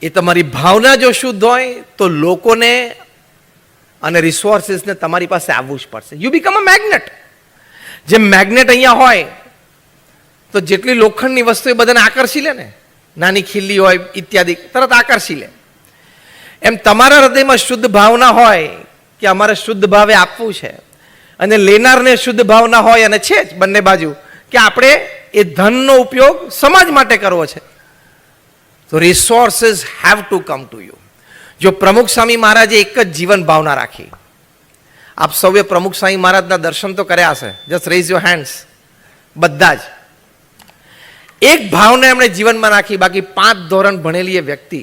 એ તમારી ભાવના જો શુદ્ધ હોય તો લોકોને અને રિસોર્સિસને તમારી પાસે આવવું જ પડશે. You become a magnet. જેમ મેગ્નેટ અહીંયા હોય તો જેટલી લોખંડની વસ્તુ એ બધાને આકર્ષી લે ને, નાની ખીલ્લી હોય ઇત્યાદિ તરત આકર્ષી લે, એમ તમારા હૃદયમાં શુદ્ધ ભાવના હોય કે અમારે શુદ્ધ ભાવે આપવું છે, અને લેનારને શુદ્ધ ભાવના હોય, અને છે જ બંને બાજુ કે આપણે એ ધનનો ઉપયોગ સમાજ માટે કરવો છે, તો resources have to come to you. જો પ્રમુખ સ્વામી મહારાજે એક જ જીવન ભાવના રાખી, આપ સૌએ પ્રમુખ સ્વામી મહારાજના દર્શન તો કર્યા હશે, જસ્ટ રેઝ યોર હેન્ડ્સ, બધા જ એક ભાવને એમણે જીવનમાં રાખી. બાકી 5 ધોરણ ભણેલી એ વ્યક્તિ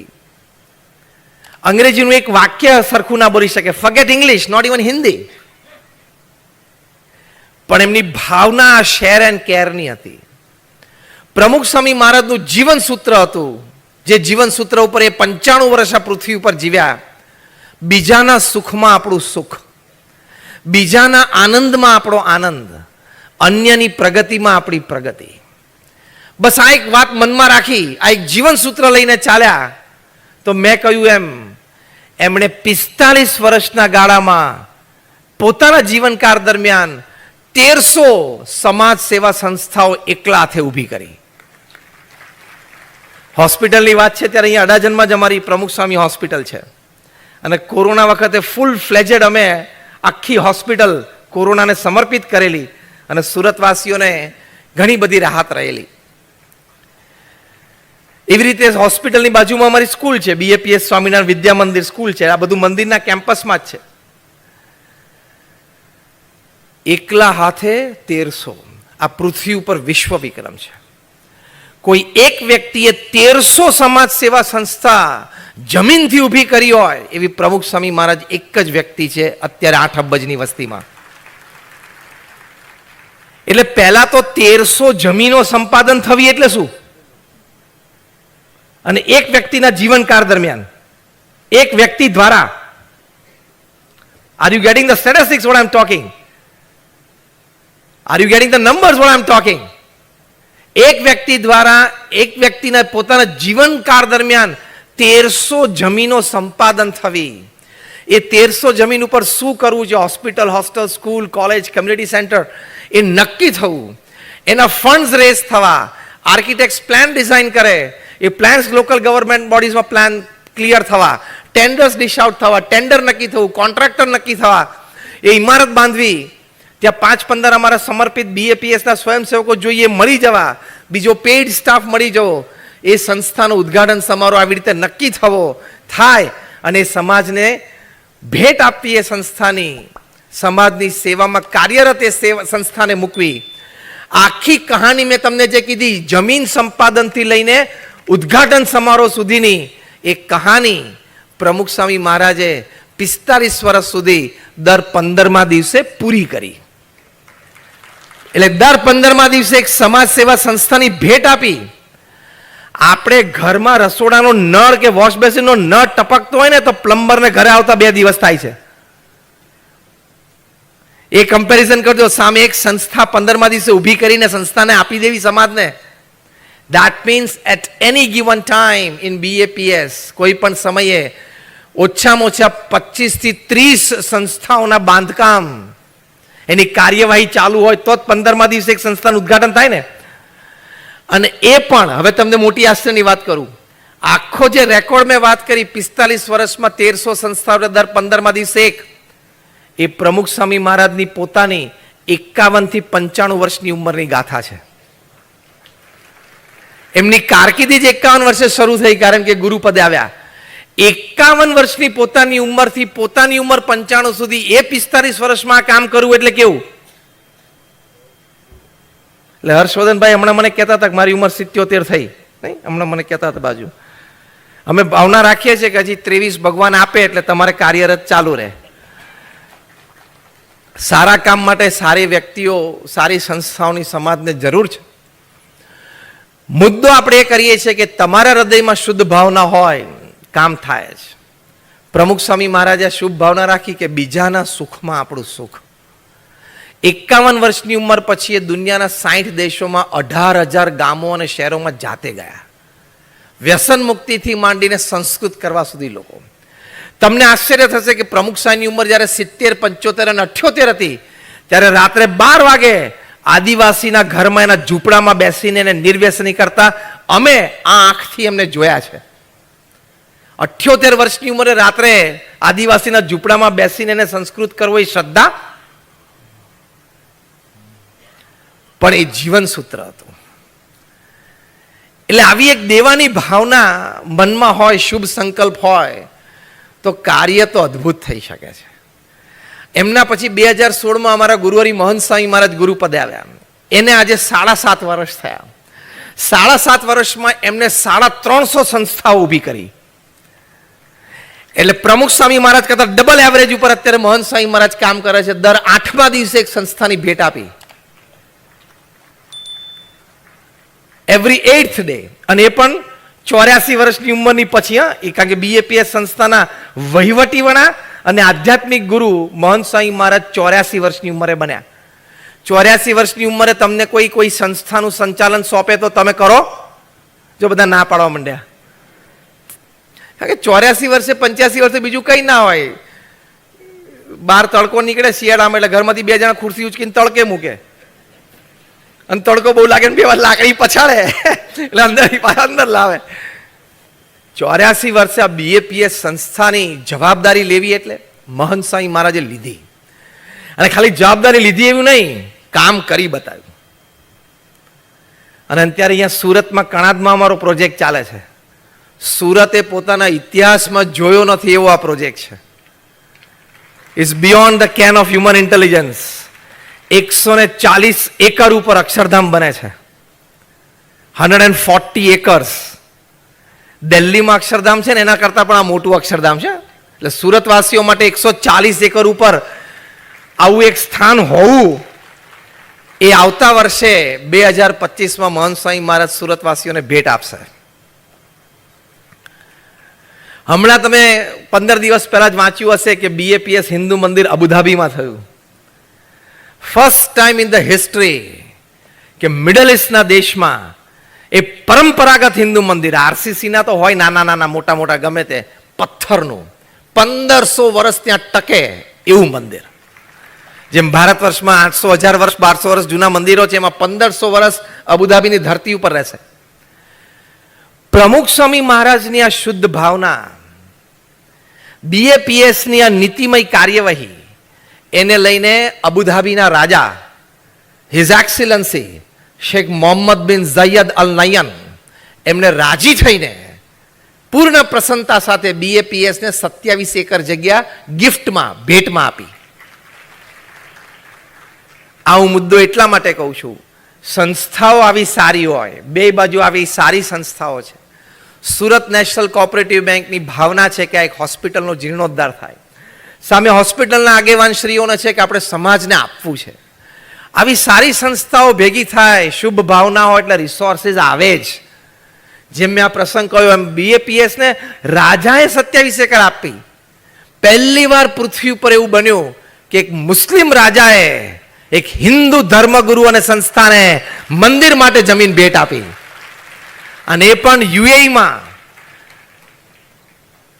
અંગ્રેજીનું એક વાક્ય સરખું ના બોલી શકે, forget English, not even Hindi, પણ એમની ભાવના શેર એન્ડ કેરની હતી. પ્રમુખ સ્વામી મહારાજનું જીવન સૂત્ર હતું, જે જીવન સૂત્ર ઉપર એ 95 વર્ષ આ પૃથ્વી ઉપર જીવ્યા, બીજાના સુખમાં આપણું સુખ, બીજાના આનંદમાં આપણો આનંદ, અન્યની પ્રગતિમાં આપણી પ્રગતિ. બસ આ એક વાત મનમાં રાખી, આ એક જીવન સૂત્ર લઈને ચાલ્યા, તો મેં કહ્યું એમ એમણે 45 વર્ષના ગાળામાં પોતાના જીવનકાળ દરમિયાન 1300 સમાજ સેવા સંસ્થાઓ એકલા હાથે ઊભી કરી. હોસ્પિટલની વાત છે ત્યારે અહીંયા અડાજણમાં જ અમારી પ્રમુખ સ્વામી હોસ્પિટલ છે, અને કોરોના વખતે ફૂલ ફ્લેજેડ અમે આખી હોસ્પિટલ કોરોનાને સમર્પિત કરેલી, અને સુરતવાસીઓને ઘણી બધી રાહત રહેલી. એવી રીતે હોસ્પિટલની બાજુમાં અમારી સ્કૂલ છે, BAPS સ્વામિનારાયણ વિદ્યા મંદિર સ્કૂલ છે, આ બધું મંદિરના કેમ્પસમાં જ છે. એકલા હાથે 1300, આ પૃથ્વી ઉપર વિશ્વ વિક્રમ છે. કોઈ એક વ્યક્તિએ 1300 સમાજ સેવા સંસ્થા જમીનથી ઊભી કરી હોય એવી પ્રમુખ સ્વામી મહારાજ એક જ વ્યક્તિ છે અત્યારે 8 અબજની વસ્તીમાં. એટલે પહેલા તો 1300 જમીનો સંપાદન થવી એટલે શું? અને એક વ્યક્તિના જીવનકાળ દરમિયાન એક વ્યક્તિ દ્વારા. Are you getting the statistics what I am talking? Are you getting the numbers what I am talking? એક વ્યક્તિ દ્વારા એક વ્યક્તિના પોતાના જીવનકાળ દરમિયાન 1300 જમીનો સંપાદન થવી. એ 1300 જમીન ઉપર શું કરવું છે, hospital, hostel, school, college, community centre, એ નક્કી થવું, એના ફંડ્સ રેઝ થવા, આર્કિટેક્ટ્સ પ્લાન ડિઝાઇન કરે, એ પ્લાન્સ લોકલ ગવર્મેન્ટ બોડીઝમાં પ્લાન ક્લિયર થવા, ટેન્ડર્સ ડિશ આઉટ થવા, ટેન્ડર નક્કી થવું, કોન્ટ્રાક્ટર નક્કી થવા, એ ઇમારત બાંધવી, ત્યાં 5-15 અમારા સમર્પિત BAPSના સ્વયંસેવકો જોઈએ મળી જવા, બીજો પેઇડ સ્ટાફ મળી જવો, એ સંસ્થાનો ઉદ્ઘાટન સમારોહ આવી રીતે નક્કી થવો થાય, અને સમાજને ભેટ આપવી, એ સંસ્થાની સમાજની સેવામાં કાર્યરત એ સંસ્થાને મૂકવી. આખી કહાની મેં તમને જે કીધી, જમીન સંપાદનથી લઈને ઉદ્ઘાટન સમારોહ સુધીની એ કહાની પ્રમુખ સ્વામી મહારાજે 45 વર્ષ સુધી દર 15મા દિવસે પૂરી કરી. એટલે દર 15મા દિવસે એક સમાજ સેવા સંસ્થાની ભેટ આપી. આપણે ઘરમાં રસોડાનો નળ કે વોશ બેસિનનો નળ ટપકતો હોય ને તો પ્લમ્બરને ઘરે આવતા 2 દિવસ થાય છે. એ કમ્પેરિઝન કરજો, સામે એક સંસ્થા 15મા દિવસે ઊભી કરીને સંસ્થાને આપી દેવી સમાજને. That means at any given time in BAPS કોઈ પણ સમયે ઓછામાં ઓછા 25 થી 30 સંસ્થાઓના બાંધકામ, એની કાર્યવાહી ચાલુ હોય તો જ 15મા દિવસે એક સંસ્થાનું ઉદ્ઘાટન થાય ને. અને એ પણ હવે તમને મોટી આશ્ચર્યની વાત કરું, આખો જે રેકોર્ડ મેં વાત કરી 45 વર્ષમાં 1300 સંસ્થાઓ દર 15મા દિવસે એક, એ પ્રમુખ સ્વામી મહારાજની પોતાની 51 થી 95 વર્ષની ઉંમરની ગાથા છે. એમની કારકિર્દી જ 51 વર્ષે શરૂ થઈ, કારણ કે ગુરુપદે આવ્યા. 51 વર્ષની પોતાની ઉંમરથી પોતાની ઉંમર 95 સુધી એ 45 વર્ષમાં કામ કરવું એટલે કેવું? એટલે હર્ષવર્ધનભાઈ હમણાં મને કહેતા હતા કે મારી ઉંમર 77 થઈ, નહીં હમણાં મને કહેતા હતા બાજુ. અમે ભાવના રાખીએ છીએ કે હજી 23 ભગવાન આપે એટલે તમારે કાર્યરત ચાલુ રહે. સારા કામ માટે સારી વ્યક્તિઓ, સારી સંસ્થાઓની સમાજને જરૂર છે. મુદ્દો આપણે એ કરીએ છીએ કે તમારા હૃદયમાં શુદ્ધ ભાવના હોય, કામ થાય છે. પ્રમુખ સ્વામી મહારાજે શુભ ભાવના રાખી કે બીજાના સુખમાં આપણું સુખ. 51 વર્ષની ઉંમર પછી એ દુનિયાના 60 દેશોમાં 18,000 ગામો અને શહેરોમાં જાતે ગયા. વ્યસન મુક્તિથી માંડીને સંસ્કૃત કરવા સુધી લોકો. તમને આશ્ચર્ય થશે કે પ્રમુખ સાહેબની ઉંમર જ્યારે 70, 75 અને 78 હતી ત્યારે રાત્રે 12 વાગે આદિવાસીના ઘરમાં એના ઝૂંપડામાં બેસીને એને નિર્વ્યસની કરતા અમે આ આંખથી એમને જોયા છે. 78 વર્ષની ઉંમરે રાત્રે આદિવાસીના ઝૂંપડામાં બેસીને એને સંસ્કૃત કરવો એ શ્રદ્ધા, પણ એ જીવન સૂત્ર હતું. એટલે આવી એક દેવાની ભાવના મનમાં હોય, શુભ સંકલ્પ હોય તો કાર્ય તો અદ્ભુત થઈ શકે છે. એમના પછી 2016માં અમારા ગુરુવરી મહંત સ્વામી મહારાજ ગુરુપદે આવ્યા. એને આજે 7.5 વર્ષ થયા. 7.5 વર્ષમાં એમને 350 સંસ્થાઓ ઊભી કરી. એટલે પ્રમુખ સ્વામી મહારાજ કરતા ડબલ એવરેજ ઉપર અત્યારે મહંત સ્વામી મહારાજ કામ કરે છે. દર 8મા દિવસે એક સંસ્થાની ભેટ આપી, એવરી 8th ડે. અને એ પણ 84 વર્ષની ઉંમરની પછી. એ કારણ કે BAPS સંસ્થાના વહીવટી વડા અને આધ્યાત્મિક ગુરુ મહંત સ્વામી મહારાજ 84 વર્ષની ઉંમરે બન્યા. 84 વર્ષની ઉંમરે તમને કોઈ સંસ્થાનું સંચાલન સોંપે તો તમે કરો? જો બધા ના પાડવા માંડ્યા. કારણ કે 84 વર્ષે 85 વર્ષે બીજું કંઈ ના હોય. બહાર તડકો નીકળે શિયાળામાં એટલે ઘરમાંથી 2 જણા ખુરશી ઉચકીને તડકે મૂકે અને તડકો બહુ લાગે ને 2 વાર લાકડી પછાડે એટલે અંદર લાવે. 84 વર્ષે આ BAPS સંસ્થાની જવાબદારી લેવી એટલે મહંત સ્વામી મહારાજે લીધી. અને ખાલી જવાબદારી લીધી એવું નહીં, કામ કરી બતાવ્યું. અને અત્યારે અહીંયા સુરતમાં કણાદમાં અમારો પ્રોજેક્ટ ચાલે છે. સુરતે પોતાના ઇતિહાસમાં જોયો નથી એવો આ પ્રોજેક્ટ છે. It's beyond the ken of human intelligence. 140 acre ઉપર અક્ષરધામ બને છે. 140 એકર્સ. દિલ્હીમાં અક્ષરધામ છે ને એના કરતાં પણ આ મોટું અક્ષરધામ છે. એટલે સુરતવાસીઓ માટે 140 એકર ઉપર આવું એક સ્થાન હોવું એ આવતા વર્ષે 2025માં મહંત સ્વામી મહારાજ સુરતવાસીઓને ભેટ આપશે. હમણાં તમે 15 દિવસ પહેલા જ વાંચ્યું હશે કે BAPS હિન્દુ મંદિર અબુધાબીમાં થયું. First time in the history કે મિડલ ઇસ્ટના દેશમાં એ પરંપરાગત હિન્દુ મંદિર, RCC ના તો હોય નાના નાના મોટા મોટા ગમે તે, પથ્થરનું 1500 વર્ષ ત્યાં ટકે એવું મંદિર. જેમ ભારત વર્ષમાં 800, 1000 વર્ષ, 1200 વર્ષ જૂના મંદિરો છે, એમાં 1500 વર્ષ અબુધાબીની ધરતી ઉપર રહેશે. પ્રમુખ સ્વામી મહારાજની આ શુદ્ધ ભાવના, BAPSની આ નીતિમય કાર્યવાહી, એને લઈને અબુધાબીના રાજા હિઝ એક્સિલન્સી શેખ મોહમ્મદ બિન ઝાયદ અલ નયન એમને રાજી થઈને પૂર્ણ પ્રસન્નતા સાથે BAPSને 27 એકર જગ્યા ગિફ્ટમાં, ભેટમાં આપી. આ હું મુદ્દો એટલા માટે કહું છું, સંસ્થાઓ આવી સારી હોય, બે બાજુ આવી સારી સંસ્થાઓ છે. સુરત નેશનલ કોઓપરેટિવ બેંકની ભાવના છે કે આ એક હોસ્પિટલનો જીર્ણોદ્ધાર થાય. સામે હોસ્પિટલના આગેવાનશ્રીઓને છે કે આપણે સમાજને આપવું છે. આવી સારી સંસ્થાઓ ભેગી થાય, શુભ ભાવના હોય એટલે રિસોર્સિસ આવે જ. જેમ મેં આ પ્રસંગ કહ્યું એમ BAPSને રાજાએ 27 એકર આપી. પહેલી વાર પૃથ્વી ઉપર એવું બન્યું કે એક મુસ્લિમ રાજાએ એક હિન્દુ ધર્મગુરુ અને સંસ્થાને મંદિર માટે જમીન ભેટ આપી. અને એ પણ UAEમાં,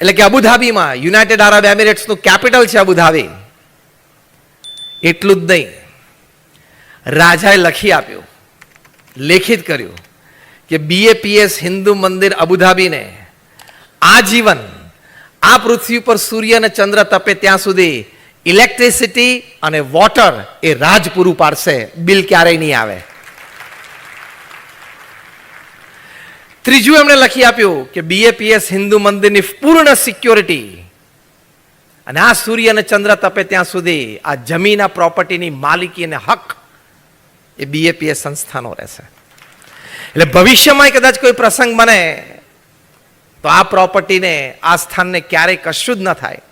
એટલે કે અબુધાબીમાં. યુનાઇટેડ આરબ એમિરેટ્સનું કેપિટલ છે અબુધાબી. એટલું જ નહીં, રાજાએ લખી આપ્યું, લેખિત કર્યું કે BAPS હિન્દુ મંદિર અબુધાબીને આજીવન આ પૃથ્વી ઉપર સૂર્ય અને ચંદ્ર તપે ત્યાં સુધી ઇલેક્ટ્રિસિટી અને વોટર એ રાજ પૂરું પાડશે, બિલ ક્યારેય નહીં આવે. ત્રીજું એમણે લખી આપ્યું કે BAPS હિન્દુ મંદિરની પૂર્ણ સિક્યોરિટી અને આ સૂર્ય અને ચંદ્ર તપે ત્યાં સુધી આ જમીન, આ પ્રોપર્ટીની માલિકી અને હક એ BAPS સંસ્થાનો રહેશે. એટલે ભવિષ્યમાં કદાચ કોઈ પ્રસંગ બને તો આ પ્રોપર્ટીને, આ સ્થાનને ક્યારેય કશું જ ન થાય.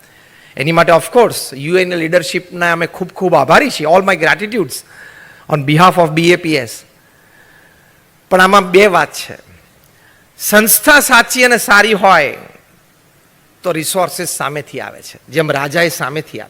એની માટે ઓફકોર્સ UN લીડરશીપના અમે ખૂબ ખૂબ આભારી છીએ. All my gratitudes on behalf of BAPS. પણ આમાં બે વાત છે. સંસ્થા સાચી અને સારી હોય તો રિસોર્સિસ સામેથી આવે છે, જેમ રાજાએ સામેથી આપી.